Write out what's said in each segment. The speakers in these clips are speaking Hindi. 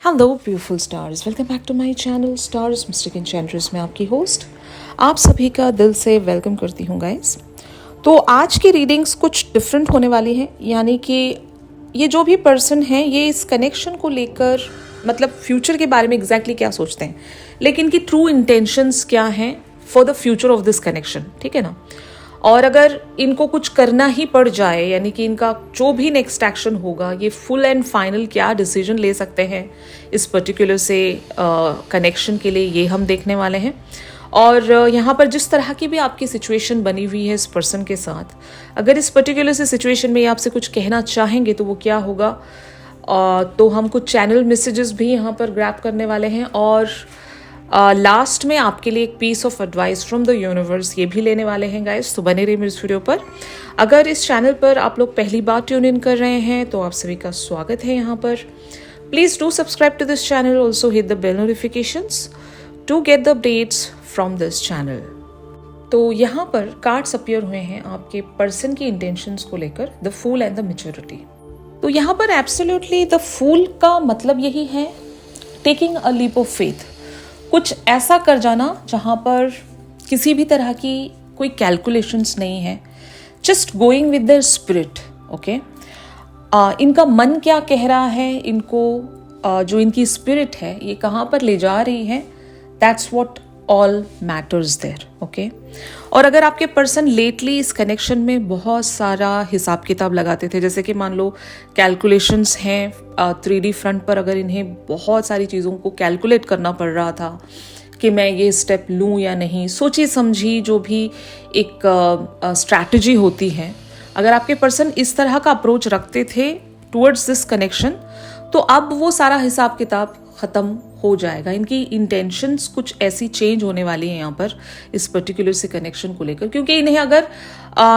Hello beautiful stars, welcome back to my channel stars mystic enchantress में आपकी होस्ट आप सभी का दिल से वेलकम करती हूँ गाइस। तो आज की रीडिंग्स कुछ डिफरेंट होने वाली हैं, यानी कि ये जो भी पर्सन है ये इस कनेक्शन को लेकर मतलब फ्यूचर के बारे में एग्जैक्टली क्या सोचते हैं, लेकिन कि ट्रू इंटेंशंस क्या हैं for the future of this connection, ठीक है ना। और अगर इनको कुछ करना ही पड़ जाए, यानी कि इनका जो भी नेक्स्ट एक्शन होगा ये फुल एंड फाइनल क्या डिसीजन ले सकते हैं इस पर्टिकुलर से कनेक्शन के लिए, ये हम देखने वाले हैं। और यहाँ पर जिस तरह की भी आपकी सिचुएशन बनी हुई है इस पर्सन के साथ, अगर इस पर्टिकुलर से सिचुएशन में ये आपसे कुछ कहना चाहेंगे तो वो क्या होगा। तो हम कुछ चैनल मैसेजेस भी यहाँ पर ग्रैब करने वाले हैं और लास्ट में आपके लिए एक piece of advice from the universe ये भी लेने वाले हैं गाइस। तो बने रहिए मेरे इस वीडियो पर। अगर इस चैनल पर आप लोग पहली बार ट्यून इन कर रहे हैं तो आप सभी का स्वागत है यहाँ पर। Please do subscribe to this channel, also hit the bell notifications to get the updates from this channel. तो यहाँ पर कार्ड्स अपीयर हुए हैं आपके पर्सन की इंटेंशंस को लेकर, the fool and the maturity. तो यहाँ पर एब्सोल्युटली द फूल का मतलब यही है taking a leap of faith, कुछ ऐसा कर जाना जहाँ पर किसी भी तरह की कोई कैलकुलेशंस नहीं है, just going with their spirit. Okay, इनका मन क्या कह रहा है, इनको जो इनकी स्पिरिट है ये कहाँ पर ले जा रही है, that's what all matters there. Okay, और अगर आपके पर्सन लेटली इस कनेक्शन में बहुत सारा हिसाब किताब लगाते थे, जैसे कि मान लो कैलकुलेशंस हैं 3D फ्रंट पर, अगर इन्हें बहुत सारी चीज़ों को कैलकुलेट करना पड़ रहा था कि मैं ये स्टेप लूँ या नहीं, सोची समझी जो भी एक स्ट्रैटेजी होती है, अगर आपके पर्सन इस तरह का अप्रोच रखते थे टुवर्ड्स दिस कनेक्शन, तो अब वो सारा हिसाब किताब ख़त्म हो जाएगा। इनकी इंटेंशंस कुछ ऐसी चेंज होने वाली है यहाँ पर इस पर्टिकुलर से कनेक्शन को लेकर, क्योंकि इन्हें अगर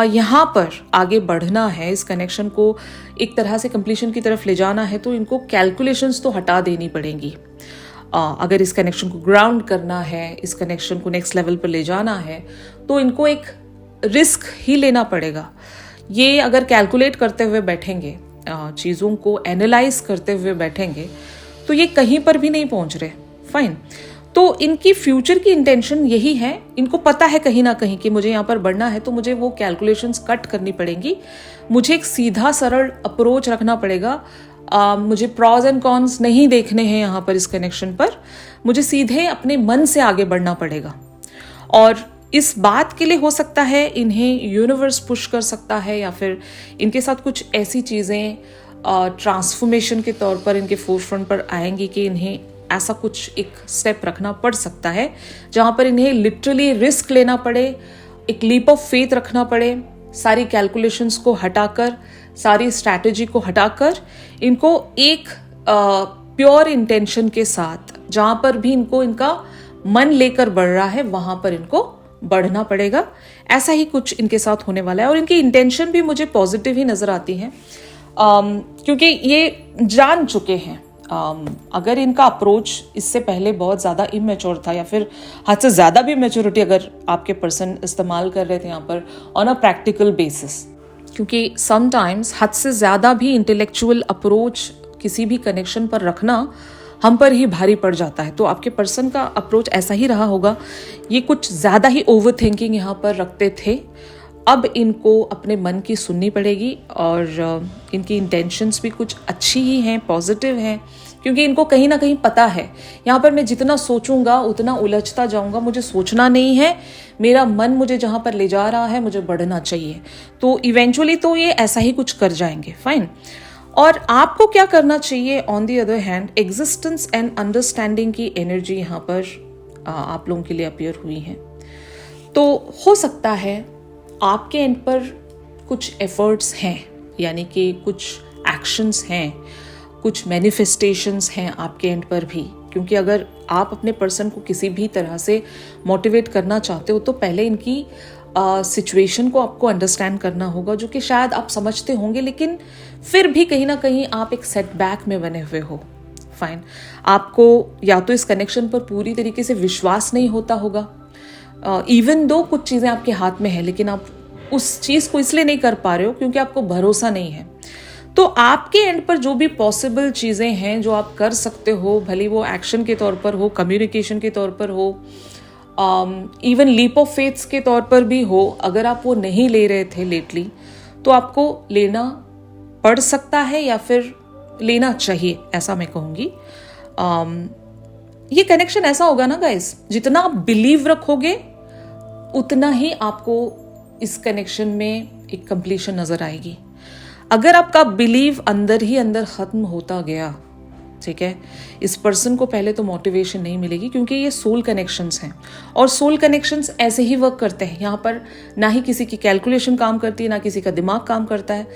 यहाँ पर आगे बढ़ना है, इस कनेक्शन को एक तरह से कंप्लीशन की तरफ ले जाना है, तो इनको कैलकुलेशंस तो हटा देनी पड़ेंगी। अगर इस कनेक्शन को ग्राउंड करना है, इस कनेक्शन को नेक्स्ट लेवल पर ले जाना है, तो इनको एक रिस्क ही लेना पड़ेगा। ये अगर कैलकुलेट करते हुए बैठेंगे, चीज़ों को एनालाइज करते हुए बैठेंगे, तो ये कहीं पर भी नहीं पहुंच रहे। फाइन, तो इनकी फ्यूचर की इंटेंशन यही है, इनको पता है कहीं ना कहीं कि मुझे यहाँ पर बढ़ना है तो मुझे वो कैलकुलेशंस कट करनी पड़ेंगी, मुझे एक सीधा सरल अप्रोच रखना पड़ेगा। मुझे प्रॉज एंड कॉन्स नहीं देखने हैं यहाँ पर इस कनेक्शन पर, मुझे सीधे अपने मन से आगे बढ़ना पड़ेगा। और इस बात के लिए हो सकता है इन्हें यूनिवर्स पुश कर सकता है, या फिर इनके साथ कुछ ऐसी चीज़ें ट्रांसफॉर्मेशन के तौर पर इनके फोरफ्रंट पर आएंगी कि इन्हें ऐसा कुछ एक स्टेप रखना पड़ सकता है जहाँ पर इन्हें लिटरली रिस्क लेना पड़े, एक लीप ऑफ फेथ रखना पड़े, सारी कैलकुलेशंस को हटाकर, सारी स्ट्रैटेजी को हटाकर, इनको एक प्योर इंटेंशन के साथ जहाँ पर भी इनको इनका मन लेकर बढ़ रहा है वहाँ पर इनको बढ़ना पड़ेगा। ऐसा ही कुछ इनके साथ होने वाला है और इनकी इंटेंशन भी मुझे पॉजिटिव ही नजर आती है, क्योंकि ये जान चुके हैं। अगर इनका अप्रोच इससे पहले बहुत ज़्यादा इमेच्योर था, या फिर हद से ज़्यादा भी मैच्योरिटी अगर आपके पर्सन इस्तेमाल कर रहे थे यहाँ पर ऑन अ प्रैक्टिकल बेसिस, क्योंकि समटाइम्स हद से ज़्यादा भी इंटेलेक्चुअल अप्रोच किसी भी कनेक्शन पर रखना हम पर ही भारी पड़ जाता है। तो आपके पर्सन का अप्रोच ऐसा ही रहा होगा, ये कुछ ज़्यादा ही ओवर थिंकिंग यहाँ पर रखते थे। अब इनको अपने मन की सुननी पड़ेगी और इनकी इंटेंशंस भी कुछ अच्छी ही हैं, पॉजिटिव हैं, क्योंकि इनको कहीं ना कहीं पता है यहाँ पर मैं जितना सोचूंगा उतना उलझता जाऊंगा, मुझे सोचना नहीं है, मेरा मन मुझे जहाँ पर ले जा रहा है मुझे बढ़ना चाहिए। तो इवेंचुअली तो ये ऐसा ही कुछ कर जाएंगे। फाइन, और आपको क्या करना चाहिए on the other hand, existence and understanding की एनर्जी यहाँ पर आप लोगों के लिए अपीयर हुई है। तो हो सकता है आपके एंड पर कुछ एफर्ट्स हैं, यानी कि कुछ एक्शंस हैं, कुछ मैनिफेस्टेशंस हैं आपके एंड पर भी, क्योंकि अगर आप अपने पर्सन को किसी भी तरह से मोटिवेट करना चाहते हो तो पहले इनकी सिचुएशन को आपको अंडरस्टैंड करना होगा, जो कि शायद आप समझते होंगे, लेकिन फिर भी कहीं ना कहीं आप एक सेटबैक में बने हुए हो। फाइन, आपको या तो इस कनेक्शन पर पूरी तरीके से विश्वास नहीं होता होगा, इवन दो कुछ चीज़ें आपके हाथ में है, लेकिन आप उस चीज़ को इसलिए नहीं कर पा रहे हो क्योंकि आपको भरोसा नहीं है। तो आपके एंड पर जो भी पॉसिबल चीज़ें हैं जो आप कर सकते हो, भले वो एक्शन के तौर पर हो, कम्युनिकेशन के तौर पर हो, इवन लीप ऑफ फेथ्स के तौर पर भी हो, अगर आप वो नहीं ले रहे थे लेटली तो आपको लेना पड़ सकता है या फिर लेना चाहिए, ऐसा मैं कहूँगी। ये कनेक्शन ऐसा होगा ना गाइस, जितना आप बिलीव रखोगे उतना ही आपको इस कनेक्शन में एक कंप्लीशन नजर आएगी। अगर आपका बिलीव अंदर ही अंदर खत्म होता गया, ठीक है, इस पर्सन को पहले तो मोटिवेशन नहीं मिलेगी, क्योंकि ये सोल कनेक्शंस हैं और सोल कनेक्शंस ऐसे ही वर्क करते हैं। यहाँ पर ना ही किसी की कैलकुलेशन काम करती है, ना किसी का दिमाग काम करता है।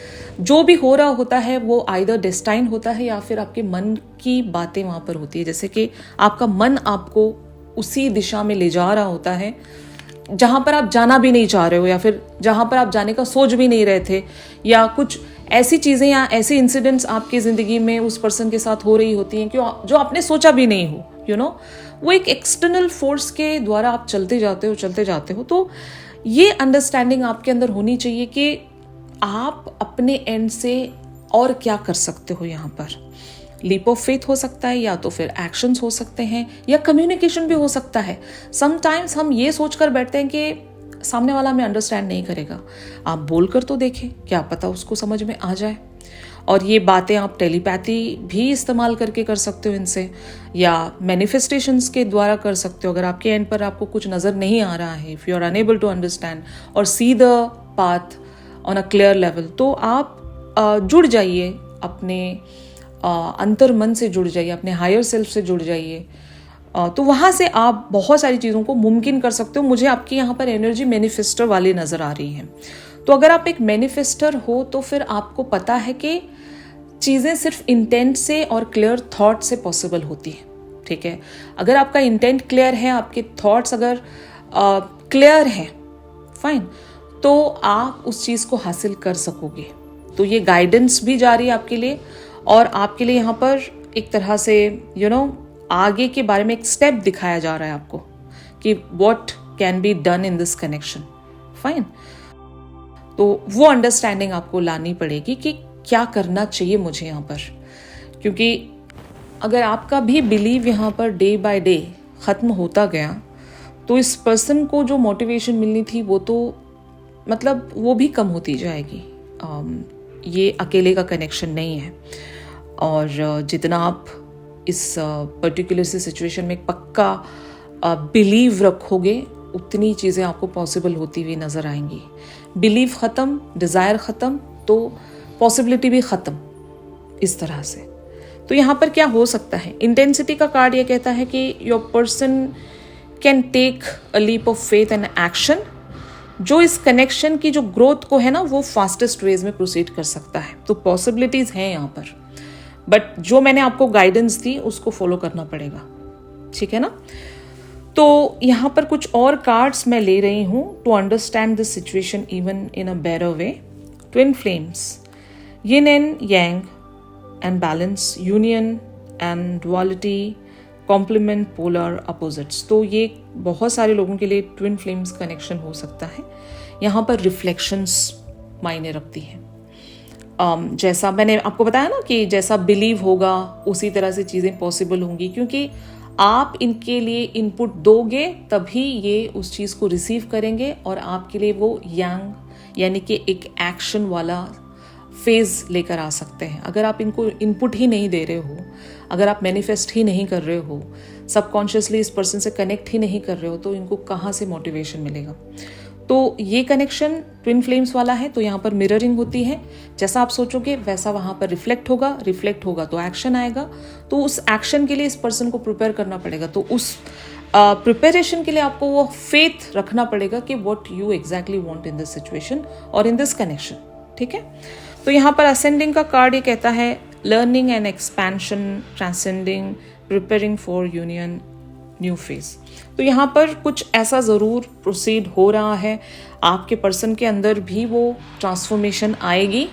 जो भी हो रहा होता है वो आइदर डेस्टाइन होता है या फिर आपके मन की बातें वहाँ पर होती है। जैसे कि आपका मन आपको उसी दिशा में ले जा रहा होता है जहाँ पर आप जाना भी नहीं चाह रहे हो, या फिर जहाँ पर आप जाने का सोच भी नहीं रहे थे, या कुछ ऐसी चीज़ें या ऐसे इंसिडेंट्स आपकी ज़िंदगी में उस पर्सन के साथ हो रही होती हैं जो आपने सोचा भी नहीं हो, यू नो, वो एक एक्सटर्नल फोर्स के द्वारा आप चलते जाते हो। तो ये अंडरस्टैंडिंग आपके अंदर होनी चाहिए कि आप अपने एंड से और क्या कर सकते हो। यहाँ पर लीप ऑफ फेथ हो सकता है, या तो फिर एक्शंस हो सकते हैं, या कम्युनिकेशन भी हो सकता है। समटाइम्स हम ये सोचकर बैठते हैं कि सामने वाला हमें अंडरस्टैंड नहीं करेगा, आप बोल कर तो देखें, क्या पता उसको समझ में आ जाए। और ये बातें आप टेलीपैथी भी इस्तेमाल करके कर सकते हो इनसे, या मैनिफेस्टेशंस के द्वारा कर सकते हो। अगर आपके एंड पर आपको कुछ नज़र नहीं आ रहा है, if you are unable to understand और see the path on a clear level, तो आप जुड़ जाइए, अपने अंतर मन से जुड़ जाइए, अपने हायर सेल्फ से जुड़ जाइए। तो वहाँ से आप बहुत सारी चीज़ों को मुमकिन कर सकते हो। मुझे आपकी यहाँ पर एनर्जी मैनिफेस्टर वाली नज़र आ रही है। तो अगर आप एक मैनिफेस्टर हो तो फिर आपको पता है कि चीज़ें सिर्फ इंटेंट से और क्लियर थॉट से पॉसिबल होती है, ठीक है। अगर आपका इंटेंट क्लियर है, आपके थॉट्स अगर क्लियर हैं, फाइन, तो आप उस चीज़ को हासिल कर सकोगे। तो ये गाइडेंस भी जारी है आपके लिए, और आपके लिए यहाँ पर एक तरह से आगे के बारे में एक स्टेप दिखाया जा रहा है आपको कि what can be done in this connection, fine. तो वो अंडरस्टैंडिंग आपको लानी पड़ेगी कि क्या करना चाहिए मुझे यहाँ पर, क्योंकि अगर आपका भी बिलीव यहाँ पर डे बाय डे ख़त्म होता गया तो इस पर्सन को जो मोटिवेशन मिलनी थी वो तो मतलब वो भी कम होती जाएगी। ये अकेले का कनेक्शन नहीं है, और जितना आप इस पर्टिकुलर सी सिचुएशन में पक्का बिलीव रखोगे उतनी चीज़ें आपको पॉसिबल होती हुई नज़र आएंगी। बिलीव ख़त्म, डिज़ायर ख़त्म, तो पॉसिबिलिटी भी ख़त्म, इस तरह से। तो यहाँ पर क्या हो सकता है, इंटेंसिटी का कार्ड ये कहता है कि your person can take a leap of faith and action, जो इस कनेक्शन की जो ग्रोथ को है ना वो फास्टेस्ट वेज में प्रोसीड कर सकता है। तो पॉसिबिलिटीज़ हैं यहाँ पर, बट जो मैंने आपको गाइडेंस दी उसको फॉलो करना पड़ेगा, ठीक है ना। तो यहाँ पर कुछ और कार्ड्स मैं ले रही हूँ to understand this situation even in a better way. Twin flames, yin and yang and balance, union and duality, complement, polar, opposites. तो ये बहुत सारे लोगों के लिए ट्विन फ्लेम्स कनेक्शन हो सकता है। यहाँ पर रिफ्लेक्शंस मायने रखती हैं। जैसा मैंने आपको बताया ना कि जैसा बिलीव होगा उसी तरह से चीज़ें पॉसिबल होंगी, क्योंकि आप इनके लिए इनपुट दोगे तभी ये उस चीज़ को रिसीव करेंगे, और आपके लिए वो यांग यानी कि एक एक्शन वाला फेज लेकर आ सकते हैं। अगर आप इनको इनपुट ही नहीं दे रहे हो, अगर आप मैनिफेस्ट ही नहीं कर रहे हो, सबकॉन्शियसली इस पर्सन से कनेक्ट ही नहीं कर रहे हो, तो इनको कहाँ से मोटिवेशन मिलेगा। तो ये कनेक्शन ट्विन फ्लेम्स वाला है, तो यहाँ पर मिररिंग होती है। जैसा आप सोचोगे वैसा वहाँ पर रिफ्लेक्ट होगा तो एक्शन आएगा। तो उस एक्शन के लिए इस पर्सन को प्रिपेयर करना पड़ेगा। तो उस प्रिपरेशन के लिए आपको वो फेथ रखना पड़ेगा कि what you exactly want in this situation और इन दिस कनेक्शन, ठीक है। तो यहाँ पर असेंडिंग का कार्ड ये कहता है learning and expansion, transcending, preparing for union, new phase. तो यहाँ पर कुछ ऐसा ज़रूर प्रोसीड हो रहा है, आपके पर्सन के अंदर भी वो ट्रांसफॉर्मेशन आएगी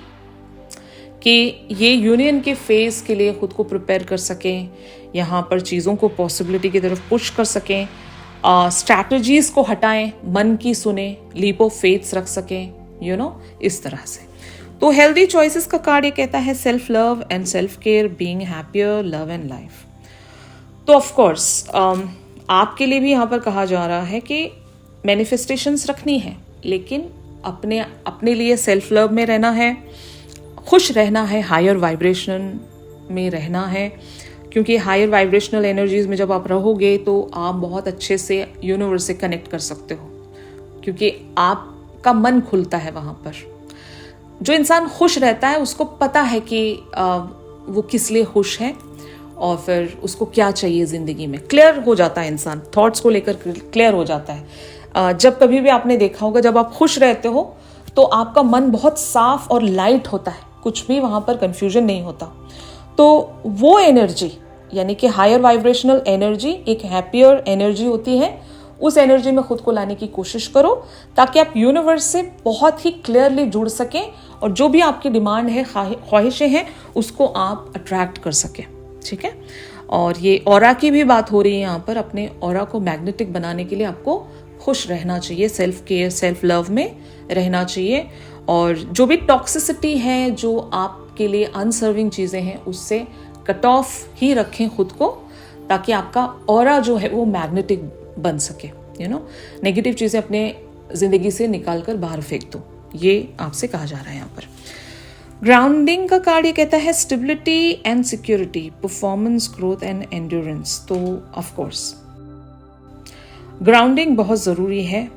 कि ये यूनियन के फेज के लिए खुद को प्रिपेयर कर सकें, यहाँ पर चीज़ों को पॉसिबिलिटी की तरफ पुश कर सकें, स्ट्रैटेजीज़ को हटाएं, मन की सुने, लीप ऑफ फेथ्स रख सकें, इस तरह से। तो हेल्दी चॉइसेस का कार्ड ये कहता है self love and self care, being happier, love and life. तो ऑफ कोर्स आपके लिए भी यहाँ पर कहा जा रहा है कि मैनिफेस्टेशंस रखनी है, लेकिन अपने लिए सेल्फ लव में रहना है, खुश रहना है, हायर वाइब्रेशन में रहना है, क्योंकि हायर वाइब्रेशनल एनर्जीज में जब आप रहोगे तो आप बहुत अच्छे से यूनिवर्स से कनेक्ट कर सकते हो, क्योंकि आपका मन खुलता है वहाँ पर। जो इंसान खुश रहता है उसको पता है कि वो किस लिए खुश है और फिर उसको क्या चाहिए ज़िंदगी में। क्लियर हो जाता है इंसान, थॉट्स को लेकर क्लियर हो जाता है। जब कभी भी आपने देखा होगा, जब आप खुश रहते हो तो आपका मन बहुत साफ और लाइट होता है, कुछ भी वहाँ पर कन्फ्यूजन नहीं होता। तो वो एनर्जी यानी कि हायर वाइब्रेशनल एनर्जी एक हैप्पियर एनर्जी होती है। उस एनर्जी में खुद को लाने की कोशिश करो ताकि आप यूनिवर्स से बहुत ही क्लियरली जुड़ सकें और जो भी आपकी डिमांड है, ख्वाहिशें हैं, उसको आप अट्रैक्ट कर सकें। ठीक है। और ये ऑरा की भी बात हो रही है यहाँ पर। अपने ऑरा को मैग्नेटिक बनाने के लिए आपको खुश रहना चाहिए, सेल्फ केयर, सेल्फ लव में रहना चाहिए, और जो भी टॉक्सिसिटी है, जो आपके लिए अनसर्विंग चीज़ें हैं, उससे कट ऑफ ही रखें खुद को, ताकि आपका ऑरा जो है वो मैग्नेटिक बन सके। नेगेटिव चीज़ें अपने ज़िंदगी से निकाल कर बाहर फेंक दो, ये आपसे कहा जा रहा है यहाँ पर। ग्राउंडिंग का कार्ड ये कहता है stability and security, performance, growth and endurance. तो ऑफ कोर्स ग्राउंडिंग बहुत ज़रूरी है,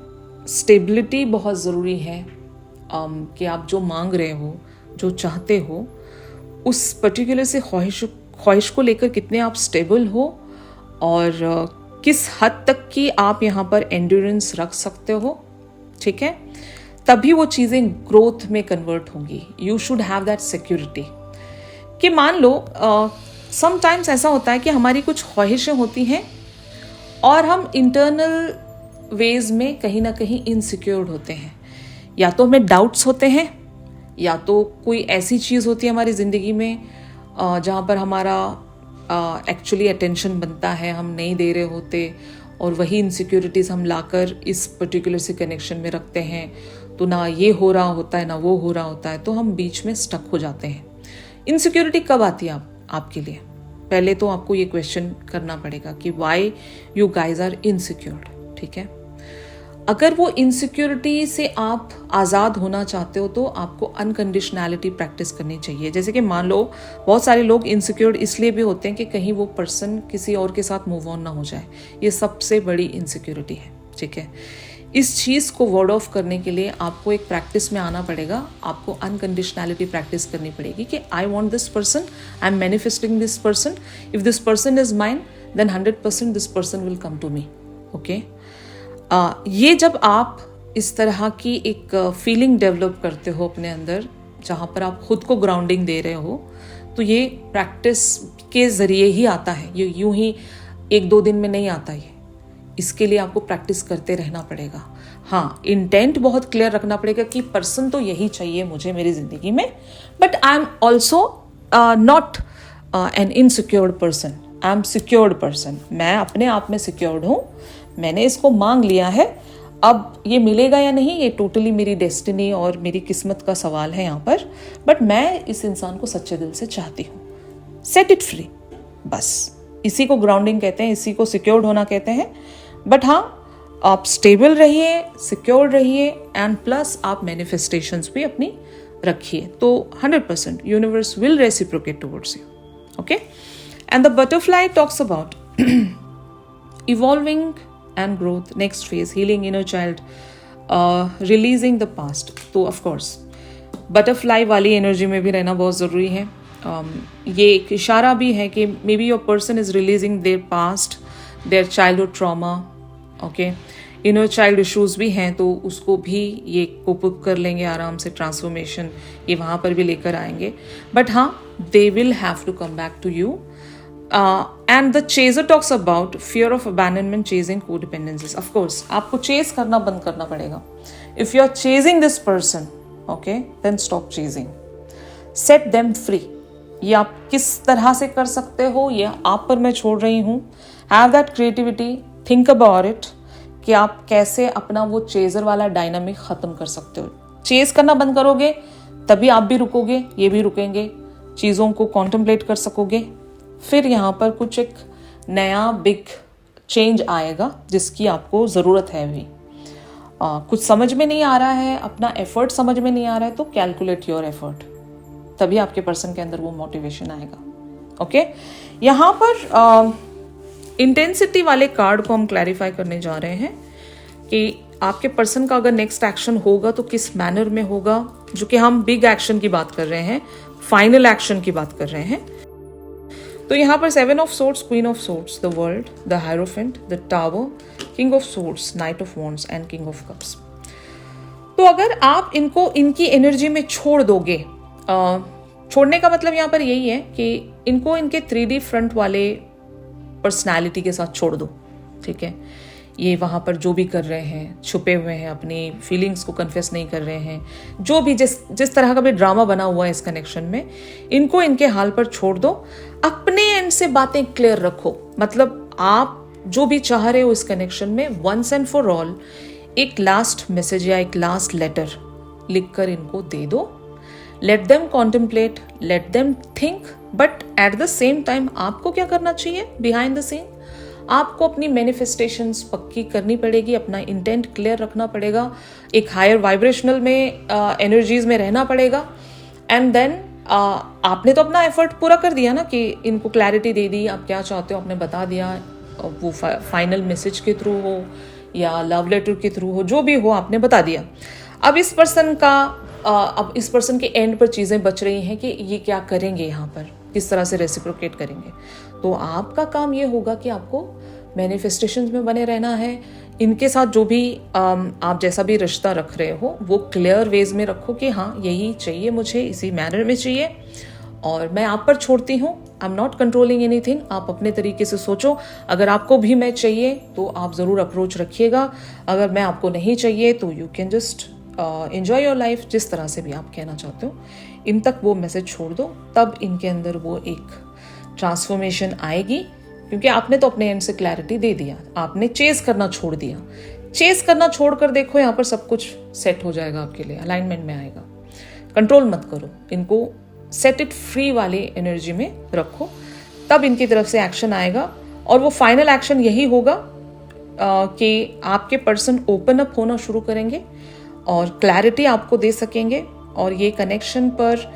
स्टेबिलिटी बहुत ज़रूरी है, कि आप जो मांग रहे हो, जो चाहते हो, उस पर्टिकुलर से ख्वाहिश को लेकर कितने आप स्टेबल हो और किस हद तक की आप यहाँ पर एंड्योरेंस रख सकते हो। ठीक है, तभी वो चीज़ें ग्रोथ में कन्वर्ट होंगी। You should have that security कि मान लो समटाइम्स ऐसा होता है कि हमारी कुछ ख्वाहिशें होती हैं और हम इंटरनल वेज में कहीं ना कहीं इनसिक्योर्ड होते हैं, या तो हमें डाउट्स होते हैं, या तो कोई ऐसी चीज़ होती है हमारी ज़िंदगी में जहाँ पर हमारा एक्चुअली अटेंशन बनता है, हम नहीं दे रहे होते, और वही इनसिक्योरिटीज़ हम लाकर इस पर्टिकुलर से कनेक्शन में रखते हैं, तो ना ये हो रहा होता है ना वो हो रहा होता है, तो हम बीच में स्टक हो जाते हैं। इनसिक्योरिटी कब आती है आपके लिए? पहले तो आपको ये क्वेश्चन करना पड़ेगा कि why you guys are insecured. ठीक है, अगर वो इनसिक्योरिटी से आप आज़ाद होना चाहते हो तो आपको अनकंडीशनैलिटी प्रैक्टिस करनी चाहिए। जैसे कि मान लो बहुत सारे लोग इनसिक्योर्ड इसलिए भी होते हैं कि कहीं वो पर्सन किसी और के साथ मूव ऑन ना हो जाए, ये सबसे बड़ी इनसिक्योरिटी है। ठीक है, इस चीज़ को वर्ड ऑफ करने के लिए आपको एक प्रैक्टिस में आना पड़ेगा, आपको अनकंडीशनैलिटी प्रैक्टिस करनी पड़ेगी कि I want this person, I am manifesting this person, if this person is mine then 100% this person will come to me. Okay, ये जब आप इस तरह की एक फीलिंग डेवलप करते हो अपने अंदर, जहाँ पर आप खुद को ग्राउंडिंग दे रहे हो, तो ये प्रैक्टिस के ज़रिए ही आता है। ये यूं ही 1-2 दिन में नहीं आता, ये इसके लिए आपको प्रैक्टिस करते रहना पड़ेगा। हाँ, इंटेंट बहुत क्लियर रखना पड़ेगा कि पर्सन तो यही चाहिए मुझे मेरी ज़िंदगी में, but I am also not an insecured person, I M secured person. मैं अपने आप में सिक्योर्ड हूँ, मैंने इसको मांग लिया है, अब ये मिलेगा या नहीं ये टोटली मेरी डेस्टिनी और मेरी किस्मत का सवाल है यहाँ पर, बट मैं इस इंसान को सच्चे दिल से चाहती हूँ। सेट इट फ्री, बस इसी को ग्राउंडिंग कहते हैं, इसी को सिक्योर्ड होना कहते हैं। बट हाँ, आप स्टेबल रहिए, सिक्योर्ड रहिए, एंड प्लस आप मैनिफेस्टेशंस भी अपनी रखिए, तो 100% universe will reciprocate towards you. Okay, and the butterfly talks about evolving and growth, next phase, healing inner child, releasing the past। तो of course बटरफ्लाई वाली एनर्जी में भी रहना बहुत ज़रूरी है। ये एक इशारा भी है कि may be your person is releasing there past, their childhood trauma. Okay, inner child issues भी हैं, तो उसको भी ये कोप अप कर लेंगे आराम से, ट्रांसफॉर्मेशन ये वहाँ पर भी लेकर आएंगे। बट हाँ, they will have to come back to you. And the chaser talks about fear of abandonment, chasing codependencies. Of course, आपको chase करना बंद करना पड़ेगा। If you are chasing this person, okay, then stop chasing. Set them free. ये आप किस तरह से कर सकते हो ये आप पर मैं छोड़ रही हूँ। Have that creativity, think about it, कि आप कैसे अपना वो चेजर वाला डायनामिक ख़त्म कर सकते हो। चेस करना बंद करोगे तभी आप भी रुकोगे, ये भी रुकेंगे, चीज़ों को कॉन्टम्पलेट कर सकोगे। फिर यहाँ पर कुछ एक नया बिग चेंज आएगा जिसकी आपको ज़रूरत है अभी। कुछ समझ में नहीं आ रहा है, अपना एफर्ट समझ में नहीं आ रहा है, तो कैलकुलेट योर एफर्ट, तभी आपके पर्सन के अंदर वो मोटिवेशन आएगा। ओके, यहाँ पर इंटेंसिटी वाले कार्ड को हम क्लैरिफाई करने जा रहे हैं कि आपके पर्सन का अगर नेक्स्ट एक्शन होगा तो किस मैनर में होगा, जो कि हम बिग एक्शन की बात कर रहे हैं, फाइनल एक्शन की बात कर रहे हैं। तो यहाँ पर 7 of swords, queen of swords, the world, the hierophant, the tower, king of swords, night of wands and king of cups. तो अगर आप इनको इनकी एनर्जी में छोड़ दोगे, छोड़ने का मतलब यहाँ पर यही है कि इनको इनके 3D फ्रंट वाले पर्सनालिटी के साथ छोड़ दो, ठीक है। ये वहाँ पर जो भी कर रहे हैं, छुपे हुए हैं, अपनी फीलिंग्स को कन्फेस नहीं कर रहे हैं, जो भी जिस तरह का भी ड्रामा बना हुआ है इस कनेक्शन में, इनको इनके हाल पर छोड़ दो। अपने एंड से बातें क्लियर रखो, मतलब आप जो भी चाह रहे हो इस कनेक्शन में, वंस एंड फॉर ऑल एक लास्ट मैसेज या एक लास्ट लेटर लिखकर इनको दे दो। Let them contemplate, let them think, but at the same time आपको क्या करना चाहिए बिहाइंड द सीन, आपको अपनी मैनिफेस्टेशंस पक्की करनी पड़ेगी, अपना इंटेंट क्लियर रखना पड़ेगा, एक हायर वाइब्रेशनल में एनर्जीज में रहना पड़ेगा। एंड देन आपने तो अपना एफर्ट पूरा कर दिया ना कि इनको क्लैरिटी दे दी, आप क्या चाहते हो आपने बता दिया, वो फाइनल मैसेज के थ्रू हो या लव लेटर के थ्रू हो, जो भी हो आपने बता दिया। अब इस पर्सन के एंड पर चीज़ें बच रही हैं कि ये क्या करेंगे, यहाँ पर किस तरह से रेसिप्रोकेट करेंगे। तो आपका काम ये होगा कि आपको मैनिफेस्टेशंस में बने रहना है, इनके साथ जो भी आप जैसा भी रिश्ता रख रहे हो वो क्लियर वेज में रखो कि हाँ यही चाहिए मुझे, इसी मैनर में चाहिए, और मैं आप पर छोड़ती हूँ, I am not controlling anything. आप अपने तरीके से सोचो, अगर आपको भी मैं चाहिए तो आप ज़रूर अप्रोच रखिएगा, अगर मैं आपको नहीं चाहिए तो you can just enjoy your life, जिस तरह से भी आप कहना चाहते हो। इन तक वो मैसेज छोड़ दो, तब इनके अंदर वो एक ट्रांसफॉर्मेशन आएगी, क्योंकि आपने तो अपने एंड से क्लैरिटी दे दिया, आपने चेस करना छोड़ दिया। चेस करना छोड़कर देखो यहाँ पर सब कुछ सेट हो जाएगा आपके लिए, अलाइनमेंट में आएगा। कंट्रोल मत करो, इनको सेट इट फ्री वाले एनर्जी में रखो, तब इनकी तरफ से एक्शन आएगा। और वो फाइनल एक्शन यही होगा कि आपके पर्सन ओपन अप होना शुरू करेंगे और क्लैरिटी आपको दे सकेंगे, और ये कनेक्शन पर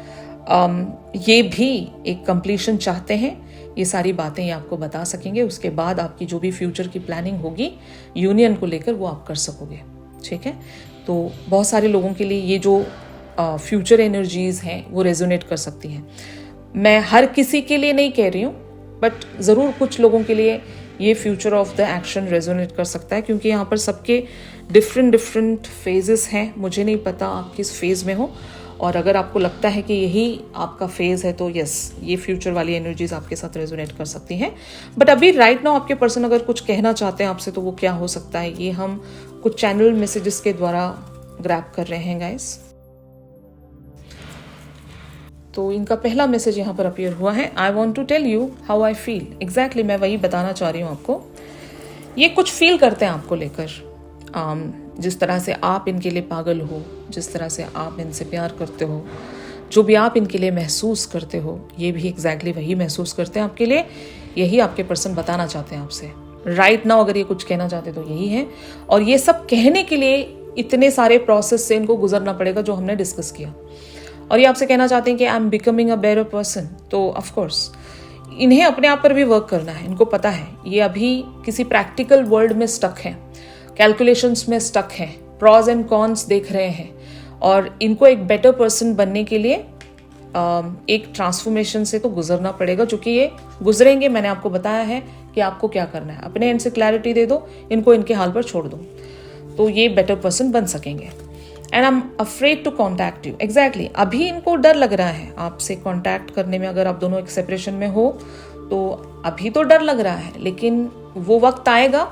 ये भी एक कंप्लीशन चाहते हैं, ये सारी बातें ये आपको बता सकेंगे। उसके बाद आपकी जो भी फ्यूचर की प्लानिंग होगी यूनियन को लेकर वो आप कर सकोगे, ठीक है। तो बहुत सारे लोगों के लिए ये जो फ्यूचर एनर्जीज हैं वो रेजोनेट कर सकती हैं। मैं हर किसी के लिए नहीं कह रही हूँ, बट ज़रूर कुछ लोगों के लिए ये future of the action resonate कर सकता है, क्योंकि यहाँ पर सबके डिफरेंट फेजेस हैं। मुझे नहीं पता आप किस फेज़ में हो, और अगर आपको लगता है कि यही आपका फेज़ है तो यस, ये फ्यूचर वाली एनर्जीज आपके साथ रेजोनेट कर सकती हैं। बट अभी राइट नाउ आपके पर्सन अगर कुछ कहना चाहते हैं आपसे, तो वो क्या हो सकता है, ये हम कुछ चैनल मैसेजेस के द्वारा ग्रैब कर रहे हैं गाइस। तो इनका पहला मैसेज यहाँ पर अपीयर हुआ है, I want to tell you how I feel. Exactly मैं वही बताना चाह रही हूँ आपको। ये कुछ फील करते हैं आपको लेकर, जिस तरह से आप इनके लिए पागल हो, जिस तरह से आप इनसे प्यार करते हो, जो भी आप इनके लिए महसूस करते हो, ये भी एग्जैक्टली वही महसूस करते हैं आपके लिए। यही आपके पर्सन बताना चाहते हैं आपसे राइट नाउ। अगर ये कुछ कहना चाहते तो यही है, और ये सब कहने के लिए इतने सारे प्रोसेस से इनको गुजरना पड़ेगा जो हमने डिस्कस किया। और ये आपसे कहना चाहते हैं कि I am becoming a better person. तो ऑफकोर्स इन्हें अपने आप पर भी वर्क करना है। इनको पता है ये अभी किसी प्रैक्टिकल वर्ल्ड में स्टक हैं, कैलकुलेशंस में स्टक हैं, प्रॉज एंड कॉन्स देख रहे हैं, और इनको एक बेटर पर्सन बनने के लिए एक ट्रांसफॉर्मेशन से तो गुजरना पड़ेगा, जो कि ये गुजरेंगे। मैंने आपको बताया है कि आपको क्या करना है, अपने एंड से क्लैरिटी दे दो, इनको इनके हाल पर छोड़ दो, तो ये बेटर पर्सन बन सकेंगे। And I am afraid to contact you. Exactly अभी इनको डर लग रहा है आपसे कॉन्टैक्ट करने में। अगर आप दोनों एक सेपरेशन में हो तो अभी तो डर लग रहा है, लेकिन वो वक्त आएगा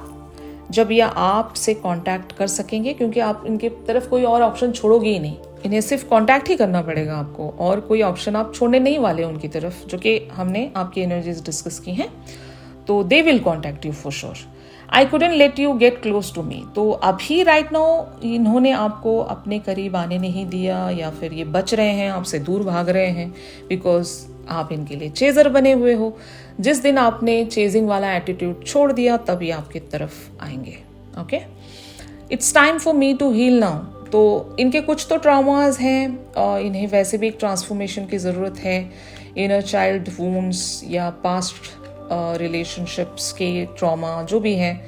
जब ये आपसे कांटेक्ट कर सकेंगे, क्योंकि आप इनके तरफ कोई और ऑप्शन छोड़ोगे ही नहीं। इन्हें सिर्फ कांटेक्ट ही करना पड़ेगा आपको, और कोई ऑप्शन आप छोड़ने नहीं वाले उनकी तरफ, जो कि हमने आपकी एनर्जीज डिस्कस की हैं। तो they will contact you for sure. I couldn't let you get close to me. तो अभी राइट नाउ इन्होंने आपको अपने करीब आने नहीं दिया, या फिर ये बच रहे हैं, आपसे दूर भाग रहे हैं, बिकॉज आप इनके लिए चेजर बने हुए हो। जिस दिन आपने चेजिंग वाला एटीट्यूड छोड़ दिया तब ये आपकी तरफ आएंगे। Okay, it's time for me to heal now. तो इनके कुछ तो ट्रॉमास हैं और इन्हें वैसे भी एक ट्रांसफॉर्मेशन की ज़रूरत है। इनर चाइल्ड वुंड्स या पास्ट रिलेशनशिप्स के ट्रॉमा जो भी हैं,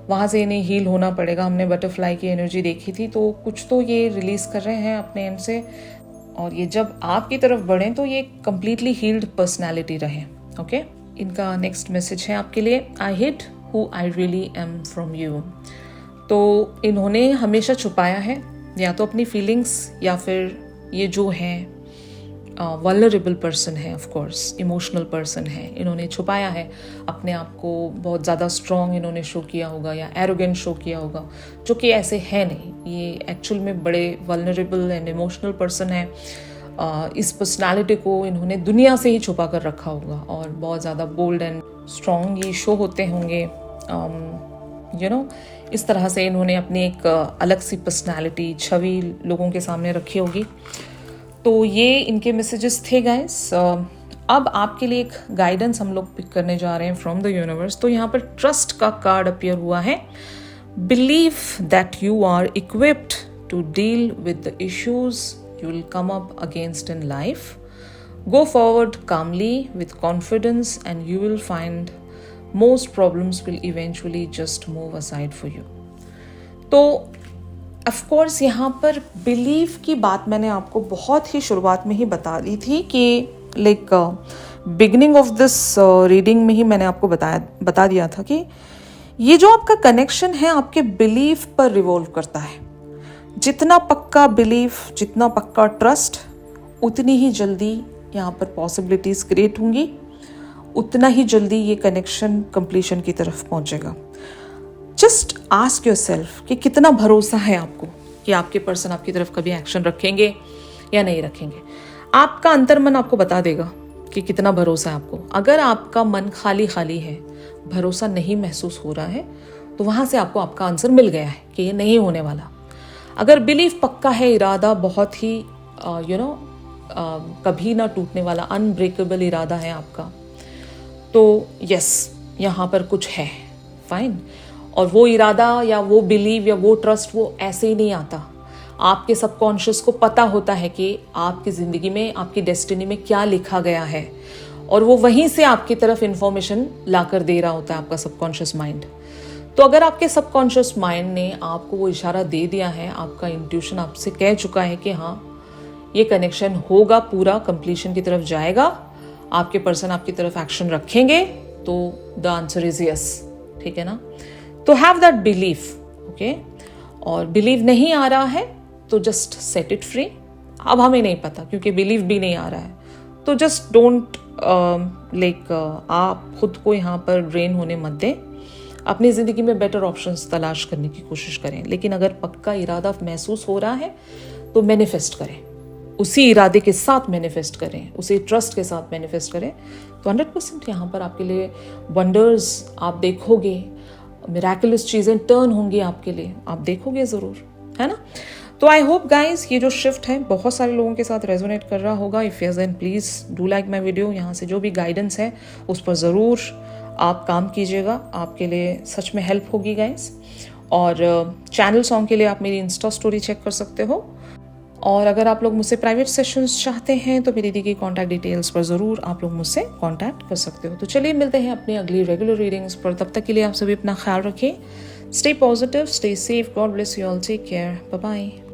वहाँ से इन्हें हील होना पड़ेगा। हमने बटरफ्लाई की एनर्जी देखी थी, तो कुछ तो ये रिलीज कर रहे हैं अपने एंड से, और ये जब आपकी तरफ बढ़ें तो ये कंप्लीटली हील्ड पर्सनैलिटी रहे। ओके, इनका नेक्स्ट मैसेज है आपके लिए, I hid who I really am from you. तो इन्होंने हमेशा छुपाया है, या तो अपनी फीलिंग्स, या फिर ये जो हैं वल्नरेबल पर्सन है, ऑफ कोर्स इमोशनल पर्सन है, इन्होंने छुपाया है अपने आप को। बहुत ज़्यादा स्ट्रॉन्ग इन्होंने शो किया होगा या एरोगेंट शो किया होगा, जो कि ऐसे है नहीं। ये एक्चुअल में बड़े वल्नरेबल एंड इमोशनल पर्सन है। इस पर्सनालिटी को इन्होंने दुनिया से ही छुपा कर रखा होगा, और बहुत ज़्यादा बोल्ड एंड स्ट्रॉन्ग ये शो होते होंगे। इस तरह से इन्होंने अपनी एक अलग सी पर्सनालिटी, छवि लोगों के सामने रखी होगी। तो ये इनके मैसेजेस थे गाइस। अब आपके लिए एक गाइडेंस हम लोग पिक करने जा रहे हैं फ्रॉम द यूनिवर्स। तो यहाँ पर ट्रस्ट का कार्ड अपीयर हुआ है। Believe that you are equipped to deal with the issues you will come up against in life. Go forward calmly with confidence and you will find most problems will eventually just move aside for you. तो of course यहाँ पर belief की बात मैंने आपको बहुत ही शुरुआत में ही बता दी थी कि like beginning of this reading में ही मैंने आपको बता दिया था कि ये जो आपका कनेक्शन है आपके belief पर रिवॉल्व करता है। जितना पक्का बिलीफ, जितना पक्का ट्रस्ट, उतनी ही जल्दी यहाँ पर पॉसिबिलिटीज़ क्रिएट होंगी, उतना ही जल्दी ये कनेक्शन कंप्लीशन की तरफ पहुँचेगा। जस्ट आस्क योरसेल्फ कि कितना भरोसा है आपको कि आपके पर्सन आपकी तरफ कभी एक्शन रखेंगे या नहीं रखेंगे। आपका अंतर्मन आपको बता देगा कि कितना भरोसा है आपको। अगर आपका मन खाली खाली है, भरोसा नहीं महसूस हो रहा है, तो वहाँ से आपको आपका आंसर मिल गया है कि ये नहीं होने वाला। अगर बिलीफ पक्का है, इरादा बहुत ही कभी ना टूटने वाला अनब्रेकेबल इरादा है आपका, तो यस यहाँ पर कुछ है, फाइन। और वो इरादा या वो बिलीव या वो ट्रस्ट वो ऐसे ही नहीं आता। आपके सबकॉन्शियस को पता होता है कि आपकी ज़िंदगी में, आपकी डेस्टिनी में क्या लिखा गया है, और वो वहीं से आपकी तरफ इंफॉर्मेशन ला कर दे रहा होता है आपका सबकॉन्शियस माइंड। तो अगर आपके सबकॉन्शियस माइंड ने आपको वो इशारा दे दिया है, आपका इंट्यूशन आपसे कह चुका है कि हाँ ये कनेक्शन होगा, पूरा कंप्लीशन की तरफ जाएगा, आपके पर्सन आपकी तरफ एक्शन रखेंगे, तो द आंसर इज यस। ठीक है ना? तो हैव दैट बिलीफ। ओके, और बिलीव नहीं आ रहा है तो जस्ट सेट इट फ्री। अब हमें नहीं पता क्योंकि बिलीव भी नहीं आ रहा है, तो जस्ट डोंट आप खुद को यहाँ पर ड्रेन होने मत दें। अपनी ज़िंदगी में बेटर ऑप्शंस तलाश करने की कोशिश करें। लेकिन अगर पक्का इरादा महसूस हो रहा है तो मैनिफेस्ट करें, उसी इरादे के साथ मैनिफेस्ट करें, उसी ट्रस्ट के साथ मैनिफेस्ट करें, तो 100% यहाँ पर आपके लिए वंडर्स आप देखोगे, मिराकुलस चीज़ें टर्न होंगी आपके लिए, आप देखोगे ज़रूर, है ना? तो आई होप गाइज ये जो शिफ्ट है बहुत सारे लोगों के साथ रेजोनेट कर रहा होगा। If yes then please do like my video. यहाँ से जो भी गाइडेंस है उस पर ज़रूर आप काम कीजिएगा, आपके लिए सच में हेल्प होगी गाइज। और चैनल सॉन्ग के लिए आप मेरी इंस्टा स्टोरी चेक कर सकते हो। और अगर आप लोग मुझसे प्राइवेट सेशंस चाहते हैं तो मेरी दी गई कॉन्टैक्ट डिटेल्स पर ज़रूर आप लोग मुझसे कॉन्टैक्ट कर सकते हो। तो चलिए मिलते हैं अपनी अगली रेगुलर रीडिंग्स पर। तब तक के लिए आप सभी अपना ख्याल रखें। Stay positive, stay safe, God bless you all, take care, bye bye.